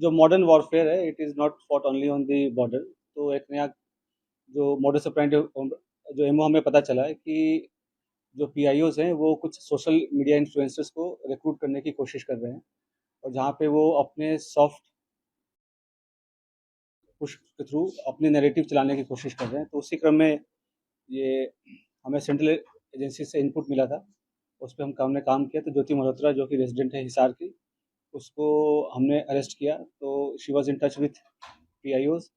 जो modern warfare है it is not fought only on the border. तो एक नया जो मॉडर्स ऑपरेंडी जो एमओ हमें पता चला है कि जो पीआईओज हैं वो कुछ सोशल मीडिया इन्फ्लुएंसर्स को रिक्रूट करने की कोशिश कर रहे हैं, और जहाँ पे वो अपने सॉफ्ट पुश के थ्रू अपनी नैरेटिव चलाने की कोशिश कर रहे हैं। तो उसी क्रम में ये हमें सेंट्रल एजेंसी से इनपुट मिला था, उस पर हमने काम किया। तो ज्योति मल्होत्रा जो कि रेजिडेंट है हिसार की, उसको हमने अरेस्ट किया। तो she was in touch with PIOs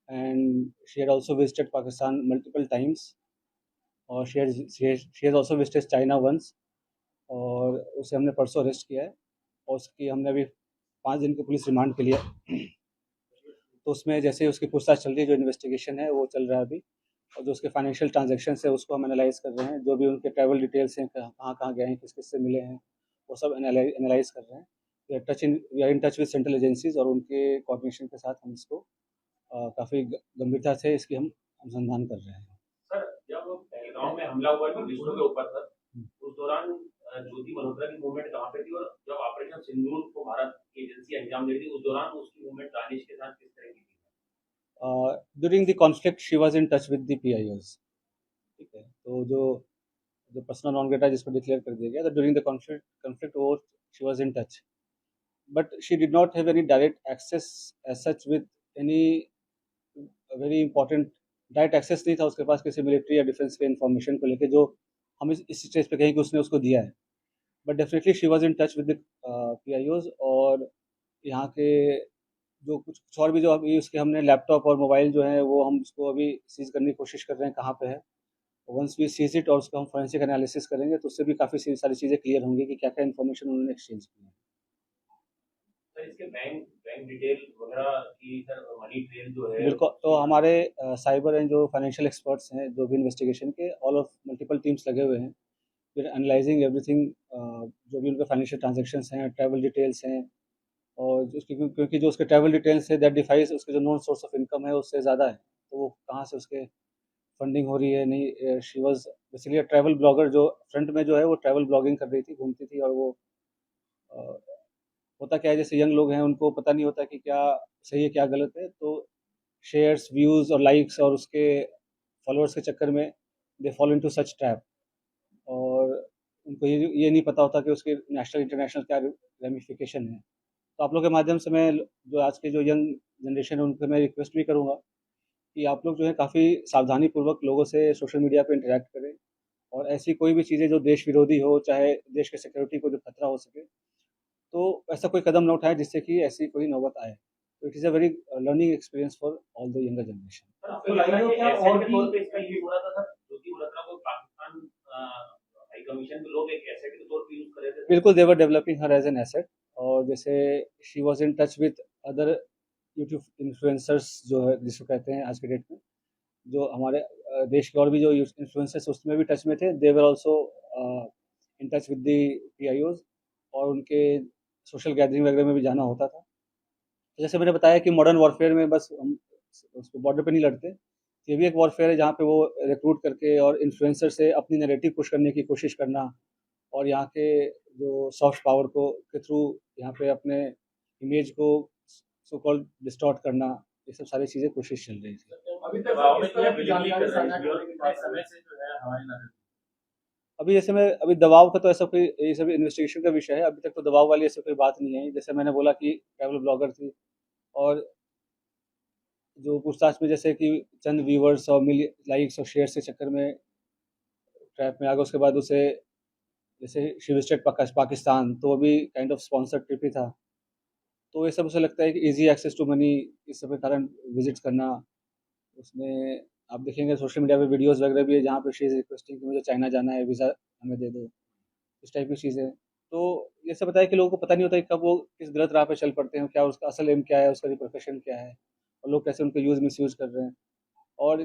and she had also visited Pakistan multiple times, और she has also visited China once. और उसे हमने परसों अरेस्ट किया है, और उसकी हमने अभी 5 दिन की पुलिस रिमांड के लिए। तो उसमें जैसे उसकी पूछताछ चल रही है, जो इन्वेस्टिगेशन है वो चल रहा है अभी, और जो उसके फाइनेंशियल ट्रांजैक्शन है उसको हम एनालाइज कर रहे हैं। जो भी उनके ट्रैवल डिटेल्स हैं, कहाँ कहाँ गए हैं, किस किस से मिले हैं, वो सब एनालाइज कर रहे हैं। We are in touch with central agencies, और उनके कोऑर्डिनेशन के साथ हम इसको काफ़ी गंभीरता से इसकी हम अनुसंधान कर रहे हैं। सर, जब पहलगाम में हमला हुआ टूरिस्टों के ऊपर सर, उस दौरान ज्योति मल्होत्रा की मूवमेंट कहाँ पे थी, और जब ऑपरेशन सिंदूर को भारत की एजेंसी अंजाम दे रही थी उस दौरान उसकी मूवमेंट दानिश के साथ किस तरह की थी? During the conflict she was in touch with the पीआईओज। ठीक है, तो जो जो पर्सनल नॉन ग्रेटा जिसको डिक्लेयर कर दिया गया, तो ड्यूरिंग द कॉन्फ्लिक्ट वो she was in touch, but she did not have any direct access as such with any very important direct access नहीं था उसके पास किसी मिलिट्री या डिफेंस के इन्फॉर्मेशन को लेके, जो हम इस स्टेज पे कहें कि उसने उसको दिया है। But definitely she was in touch with the PIOs, और यहाँ के जो कुछ और भी जो अभी उसके हमने लैपटॉप और मोबाइल जो है वो हम उसको अभी सीज करने की कोशिश कर रहे हैं कहाँ पे है। वंस वी सीज इट और उसको हम फोरेंसिक एनालिसिस करेंगे तो उससे भी काफ़ी सारी चीज़ें क्लियर होंगी कि क्या क्या इन्फॉर्मेशन उन्होंने एक्सचेंज की है। सर, इसके बैंक बैंक डिटेल वगैरह की सर मनी ट्रेल जो है बिल्कुल, तो हमारे साइबर एंड जो फाइनेंशियल एक्सपर्ट्स हैं जो भी इन्वेस्टिगेशन के ऑल ऑफ मल्टीपल टीम्स लगे हुए हैं, फिर एनालाइजिंग एवरीथिंग, जो भी उनके फाइनेंशियल ट्रांजैक्शंस हैं, ट्रैवल डिटेल्स हैं, और क्योंकि जो उसके ट्रैवल डिटेल्स है दैट डिफाइज उसके जो नॉन सोर्स ऑफ इनकम है उससे ज़्यादा है, तो वो कहाँ से उसके फंडिंग हो रही है नहीं। She was basically travel blogger, जो फ्रंट में जो है वो ट्रैवल ब्लॉगिंग कर रही थी, घूमती थी, और वो अ, होता क्या है जैसे यंग लोग हैं उनको पता नहीं होता कि क्या सही है क्या गलत है, तो शेयर्स, व्यूज़ और लाइक्स और उसके फॉलोअर्स के चक्कर में they follow into such trap, और उनको ये नहीं पता होता कि उसके नेशनल इंटरनेशनल क्या रेमिफिकेशन है। तो आप लोग के माध्यम से मैं जो आज के जो यंग जनरेशन है उनसे मैं रिक्वेस्ट भी करूँगा कि आप लोग जो है काफ़ी सावधानी पूर्वक लोगों से सोशल मीडिया पे इंटरेक्ट करें, और ऐसी कोई भी चीज़ें जो देश विरोधी हो, चाहे देश के सिक्योरिटी को जो खतरा हो सके, तो ऐसा कोई कदम ना उठाएं जिससे कि ऐसी कोई नौबत आए। तो it is a very learning experience for all the younger generation. Sir, आपको लग रहा है कि और भी तौर पे इसका यूज हो रहा था सर, ज्योति मल्होत्रा को पाकिस्तान हाई कमीशन के लोग एक एसेट के तौर पे यूज कर रहे थे? बिल्कुल, they were developing her as an asset, और जैसे she was in touch with other YouTube influencers जो है जिसको कहते हैं आज के डेट में, जो हमारे देश के और भी जो इन्फ्लुएंसर्स उसमें भी टच में थे, they were also in touch with the PIOs, और उनके सोशल गैदरिंग वगैरह में भी जाना होता था। तो जैसे मैंने बताया कि मॉडर्न वॉरफेयर में बस हम उस बॉर्डर पे नहीं लड़ते, ये भी एक वॉरफेयर है जहाँ पे वो रिक्रूट करके और इन्फ्लुएंसर से अपनी नैरेटिव पुश करने की कोशिश करना, और यहाँ के जो सॉफ्ट पावर को के थ्रू यहाँ पे अपने इमेज को सो कॉल्ड डिस्टॉर्ट करना, ये सब सारी चीज़ें कोशिश चल रही थी। अभी तक दबाव में किया बिलीवली कर रहे हैं और कितने समय से जो है हमारी नजर। अभी जैसे मैं अभी दबाव का तो ऐसा कोई, ये सब इन्वेस्टिगेशन का विषय है, अभी तक तो दबाव वाली ऐसी कोई बात नहीं है। जैसे मैंने बोला कि ट्रैवल ब्लॉगर थी, और जो पूछताछ में जैसे कि चंद व्यूवर्स और लाइक्स और शेयर के चक्कर में ट्रैप में आ गया, उसके बाद उसे जैसे शी विजिटेड पाकिस्तान, तो वो भी काइंड ऑफ स्पॉन्सर्ड ट्रिप ही था। तो ये सब उसे लगता है कि ईजी एक्सेस टू मनी, इस सब के कारण विजिट्स करना। उसमें आप देखेंगे सोशल मीडिया पे वीडियोस वगैरह भी है जहाँ पे शी इज़ रिक्वेस्टिंग कि मुझे चाइना जाना है, वीज़ा हमें दे दो, इस टाइप की चीज़ें। तो ये सब बताया कि लोगों को पता नहीं होता कि कब वो किस गलत राह पे चल पड़ते हैं, क्या उसका असल एम क्या है, उसका रिप्रोफेशन क्या है, और लोग कैसे उनको यूज़ मिसयूज़ कर रहे हैं। और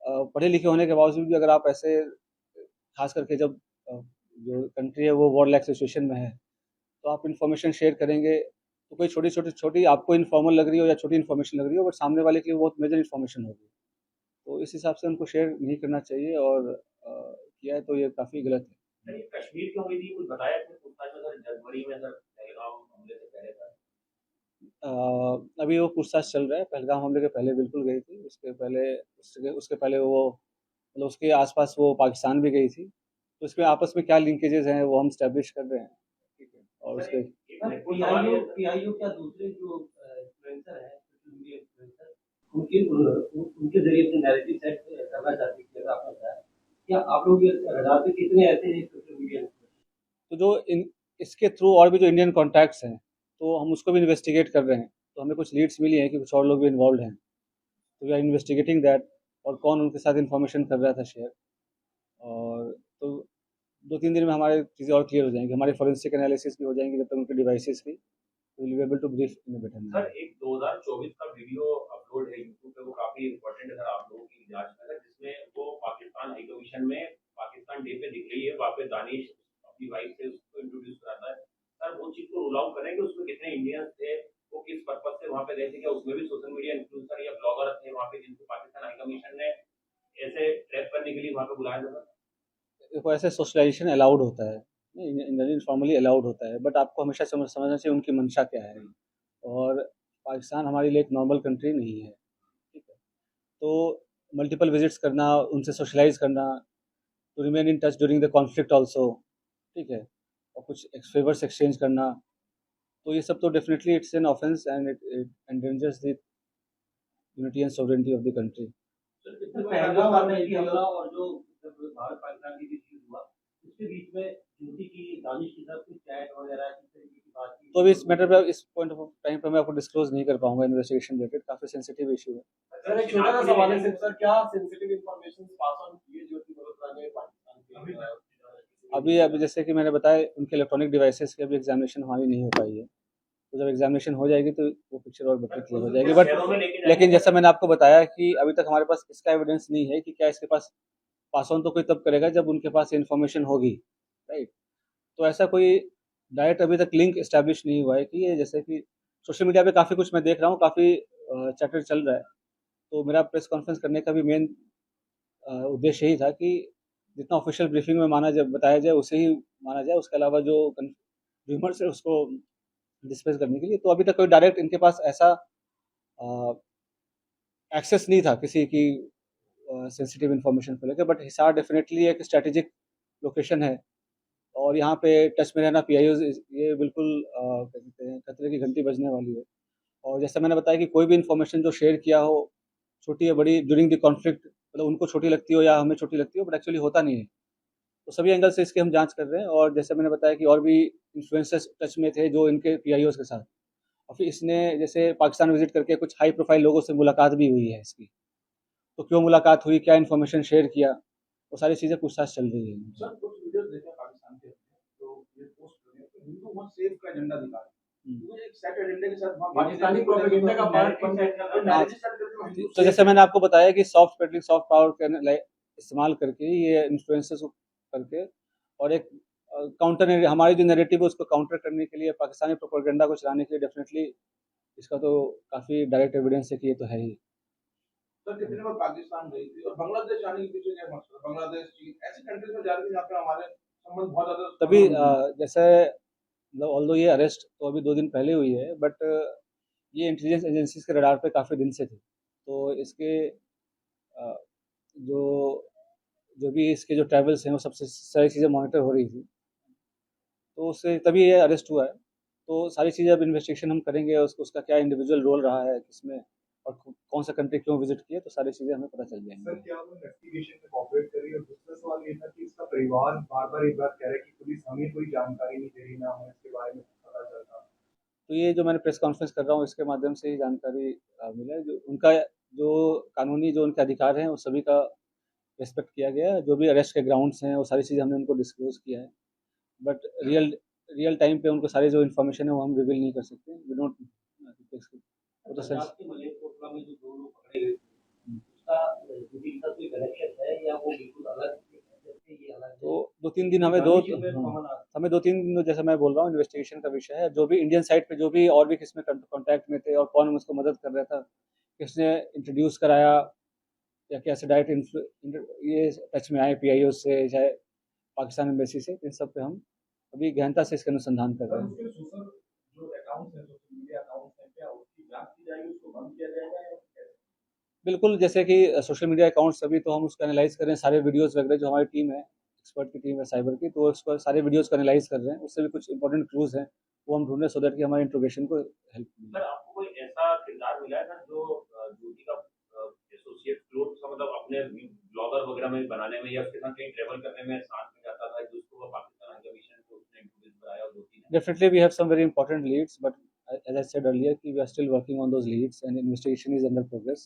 पढ़े लिखे होने के बावजूद भी अगर आप ऐसे, खास करके जब जो कंट्री है वो वॉर लाइक सिचुएशन में है, तो आप इन्फॉर्मेशन शेयर करेंगे तो कोई छोटी छोटी छोटी आपको इन्फॉर्मल लग रही हो या छोटी इन्फॉर्मेशन लग रही हो, बट सामने वाले के लिए बहुत मेजर इन्फॉर्मेशन होगी। तो इस हिसाब से उनको शेयर नहीं करना चाहिए, और किया है तो ये काफ़ी गलत है। सर, ये कश्मीर क्यों हुई थी, कुछ बताया इसमें पूछताछ में सर? जनवरी में सर पहलगाम हमले से पहले था। अभी वो पूछताछ चल रहा है। पहलगाम हमले के पहले बिल्कुल गई थी, उसके पहले उसके पहले वो मतलब उसके आस-पास वो पाकिस्तान भी गई थी। तो इसमें आपस में क्या लिंकेजेज़ हैं वो हम एस्टैब्लिश कर रहे हैं, ठीक है? और सर उसके एक पीआईओ पीआईओ क्या दूसरे जो इन्फ्लुएंसर हैं, सोशल मीडिया इन्फ्लुएंसर, उनके ज़रिए अपने नैरेटिव सेट करना चाहती है, जैसा आपने बताया। क्या आप लोग ये रडार पे कितने ऐसे हैं सोशल मीडिया तो जो इन इसके थ्रू और भी जो इंडियन कॉन्टैक्ट्स हैं, तो हम उसको भी इन्वेस्टिगेट कर रहे हैं। तो हमें कुछ लीड्स मिली हैं कि कुछ और लोग भी इन्वॉल्व्ड हैं। तो वी आर इन्वेस्टिगेटिंग दैट और कौन उनके साथ इन्फॉर्मेशन कर रहा था शेयर। और तो 2-3 दिन में हमारी चीज़ें और क्लियर हो जाएँगी। हमारी फोरेंसिक एनालिसिस भी हो जाएँगी जब तक उनके डिवाइसेज़ की। We will be able to brief in a better sir manner. एक 2024 का वीडियो अपलोड है यूट्यूब पे, वो काफी इम्पोर्टेंट है सर आप लोगों की जांच में, जिसमें वो पाकिस्तान हाई कमीशन में पाकिस्तान डे पे दिख रही है, वहाँ पे दानिश अपनी वाइफ से उसको इंट्रोड्यूस कराता है। सर वो चीज को रूल आउट करें कि उसमें कितने इंडियंस थे, वो किस पर्पज से वहाँ पे गए थे, क्या उसमें भी सोशल मीडिया इन्फ्लुएंसर या ब्लॉगर थे वहाँ पे जिनको पाकिस्तान हाई कमीशन ने ऐसे ट्रैप करने के लिए वहाँ पे बुलाया था? देखो ऐसे सोशलाइज़ेशन अलाउड होता है, नहीं इनफॉर्मली अलाउड होता है, बट आपको हमेशा समझना चाहिए उनकी मंशा क्या है। और पाकिस्तान हमारे लिए एक नॉर्मल कंट्री नहीं है, ठीक है? तो मल्टीपल विज़िट्स करना, उनसे सोशलाइज़ करना, to remain in touch during the conflict also, ठीक है? और कुछ फेवर्स एक्सचेंज करना, तो ये सब तो definitely it's an offence and it endangers the unity and sovereignty of the country. Sir Pahalgam आतंकी हमला और जो जब भारत पाकिस्तान के बीच युद्ध हुआ, उसके बीच में ज्योति की दानिश के साथ कुछ चैट वगैरह किस तरीके की बातचीत तो अभी इस मैटर पे इस पॉइंट ऑफ टाइम पे मैं आपको डिस्क्लोज़ नहीं कर पाऊँगा, इन्वेस्टिगेशन रिलेटेड काफ़ी सेंसिटिव इश्यू है। सर एक छोटा सा सवाल है सर, क्या सेंसिटिव इंफॉर्मेशन पास ऑन किए ज्योति मल्होत्रा ने पाकिस्तान के अभी जैसे कि मैंने बताया उनके इलेक्ट्रॉनिक डिवाइसेस की अभी एग्जामिनेशन हमारी नहीं हो पाई है। तो जब एग्जामिनेशन हो जाएगी तो वो पिक्चर और बेटर क्लियर हो जाएगी। बट लेकिन जैसा मैंने आपको बताया कि अभी तक हमारे पास इसका एविडेंस नहीं है कि क्या इसके पास पास ऑन तो कोई तब करेगा जब उनके पास इन्फॉर्मेशन होगी, राइट? तो ऐसा कोई डायरेक्ट अभी तक लिंक एस्टैब्लिश नहीं हुआ है कि ये जैसे कि सोशल मीडिया पे काफ़ी कुछ मैं देख रहा हूँ, काफ़ी चैटर चल रहा है। तो मेरा प्रेस कॉन्फ्रेंस करने का भी मेन उद्देश्य यही था कि जितना ऑफिशियल ब्रीफिंग में माना जाए बताया जाए उसे ही माना जाए, उसके अलावा जो र्यूमर्स है उसको डिस्पेस करने के लिए। तो अभी तक कोई डायरेक्ट इनके पास ऐसा एक्सेस नहीं था किसी की सेंसिटिव इन्फॉर्मेशन को लेकर। बट हिसार डेफिनेटली एक स्ट्रैटेजिक लोकेशन है और यहाँ पे टच में रहना पीआईओ ये बिल्कुल क्या कहते हैं खतरे की घंटी बजने वाली है। और जैसा मैंने बताया कि कोई भी इन्फॉर्मेशन जो शेयर किया हो, छोटी या बड़ी ड्यूरिंग द कॉन्फ्लिक्ट, मतलब उनको छोटी लगती हो या हमें छोटी लगती हो, बट एक्चुअली होता नहीं है। तो सभी एंगल से इसकी हम जांच कर रहे हैं। और जैसे मैंने बताया कि और भी इन्फ्लुएंसर्स टच में थे जो इनके पीआईओज के साथ, और फिर इसने जैसे पाकिस्तान विजिट करके कुछ हाई प्रोफाइल लोगों से मुलाकात भी हुई है इसकी। तो क्यों मुलाकात हुई, क्या इन्फॉर्मेशन शेयर किया, वो सारी चीज़ें पूछताछ चल रही है। सर कुछ वीडियोस देखे पाकिस्तान के, तो ये पोस्ट कर रहे हैं कि हिंदू मत सेव का एजेंडा दिखा रहे हैं, तो एक सेट एजेंडे के साथ पाकिस्तानी प्रोपेगेंडा का पार्ट नैरेटिव सेट करके हिंदू तो जैसे मैंने आपको बताया कि सॉफ्ट पेडलिंग, सॉफ्ट पावर का इस्तेमाल करके ये इन्फ्लुएंसर्स को करके और एक काउंटर हमारी जो नैरेटिव है उसको काउंटर करने के लिए, पाकिस्तानी प्रोपेगेंडा को चलाने के लिए डेफिनेटली इसका तो काफ़ी डायरेक्ट एविडेंस है कि ये तो है ही। सर कितने बार पाकिस्तान गई थी और बांग्लादेश जाने के पीछे क्या मकसद है? बांग्लादेश, चीन ऐसी कंट्रीज में जा रही थी जहाँ पे हमारे संबंध बहुत ज्यादा तभी जैसे मतलब ऑल्दो ये अरेस्ट तो अभी 2 दिन पहले हुई है, बट ये इंटेलिजेंस एजेंसीज के रडार पे काफ़ी दिन से थे। तो इसके अ, जो जो भी इसके जो ट्रैवल्स हैं वो सबसे सारी चीज़ें मॉनिटर हो रही थी। तो उससे तभी ये अरेस्ट हुआ है। तो सारी चीज़ें अब इन्वेस्टिगेशन हम करेंगे, उसका क्या इंडिविजुअल रोल रहा है किसमें, और कौन सा कंट्री क्यों विजिट किया, तो सारी चीज़ें हमें पता चल जाएंगी। सर क्या वो इन्वेस्टिगेशन में कोऑपरेट कर रही है? और दूसरा सवाल ये था कि इसका परिवार बार-बार एक बात कह रहा है कि पुलिस हमें कोई जानकारी नहीं दे रही, ना हमें इसके बारे में पता चल रहा। तो ये जो मैंने प्रेस कॉन्फ्रेंस कर रहा हूँ इसके माध्यम से ही जानकारी मिला है। जो उनका जो कानूनी जो उनके अधिकार हैं वो सभी का रिस्पेक्ट किया गया है। जो भी अरेस्ट के ग्राउंड्स हैं वो सारी चीज़ें हमने उनको डिस्क्लोज़ किया है। बट रियल रियल टाइम पे उनको सारी जो इन्फॉर्मेशन है वो हम रिवील नहीं कर सकते। वी डोंट वो तो सेंस पंजाब के मलेरकोटला में जो 2 लोग पकड़े गए थे, उसका जुबिली का कोई कनेक्शन है या वो बिल्कुल अलग है? जैसे ये अलग है। तो 2-3 दिन हमें हमें 2-3 दिन जैसे मैं बोल रहा हूँ इन्वेस्टिगेशन का विषय है। जो भी इंडियन साइड पे जो भी और भी किसमें कॉन्टैक्ट में थे और कौन उसको मदद कर रहा था, किसने इंट्रोड्यूस कराया या कैसे डायरेक्ट ये टच में आए पीआईओ से चाहे पाकिस्तान एम्बेसी से, इन सब पे हम अभी गहनता से इसका अनुसंधान कर रहे हैं। सोशल जो अकाउंट्स हैं, सोशल मीडिया अकाउंट्स हैं, बंद किया जाएगा या कैसे? बिल्कुल, जैसे कि सोशल मीडिया अकाउंट्स अभी तो हम उसको एनालाइज़ कर रहे हैं, सारे वीडियोज़ वगैरह जो हमारी टीम है, एक्सपर्ट की टीम है साइबर की, तो उसको सारे वीडियोज़ को एनालाइज़ कर रहे हैं। उससे भी कुछ इंपॉर्टेंट क्लूज़ हैं, वो हम ढूँढ रहे हैं सो दैट कि हमारे इंट्रोगेशन को हेल्प मिले। सर आपको कोई ऐसा किरदार मिला है सर जो ज्योति का एसोसिएट क्लोज मतलब अपने ब्लॉगर वगैरह में बनाने में या उसके साथ कहीं ट्रैवल करने में साथ में जाता था जिसको वो पाकिस्तान हाई कमीशन को उसने इंट्रोड्यूस कराया और ज्योति ने Definitely, we have some very important leads, but as I said earlier, we are still working on those leads and investigation is under progress.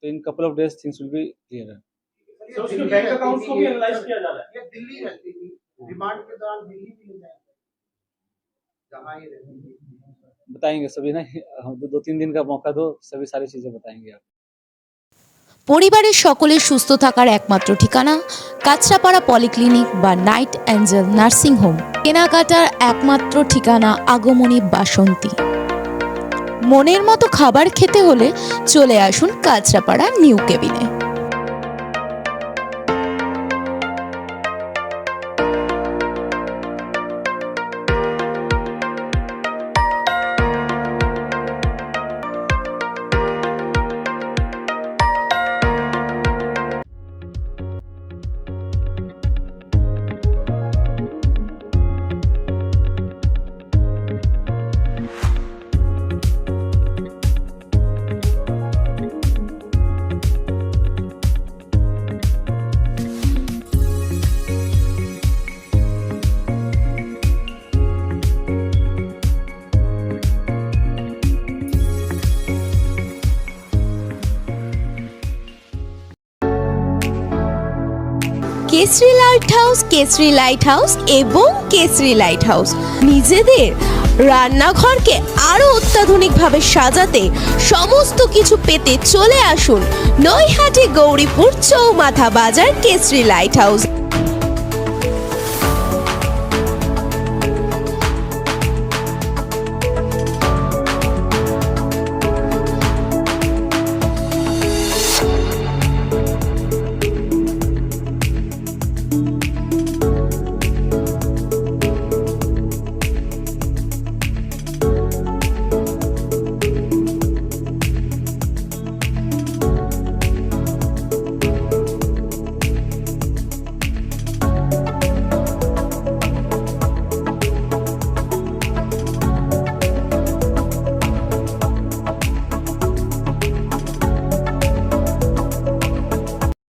So in couple of days, things will be clearer. Sir उसके bank accounts को भी analyse किया जा रहा है। ये दिल्ली रहती थी, रिमांड के दौरान दिल्ली भी ले जाएंगे, जहाँ ये रहती थी। बताएंगे सभी ना, हम दो तीन दिन का मौका दो, सभी सारी चीजें बताएंगे आप। পরিবারের সকলের সুস্থ থাকার একমাত্র ঠিকানা কাঁচরাপাড়া পলিক্লিনিক বা নাইট অ্যাঞ্জেল নার্সিং হোম। কেনাকাটার একমাত্র ঠিকানা আগমনী বাসন্তী। মনের মতো খাবার খেতে হলে চলে আসুন কাঁচরাপাড়া নিউ কেবিনে। কেসরি লাইট হাউস এবং কেসরি লাইট হাউস নিজেদের রান্নাঘরকে আরো অত্যাধুনিকভাবে সাজাতে সমস্ত কিছু পেতে চলে আসুন নৈহাটি গৌরীপুর চৌমাথা বাজার কেসরি লাইট হাউস।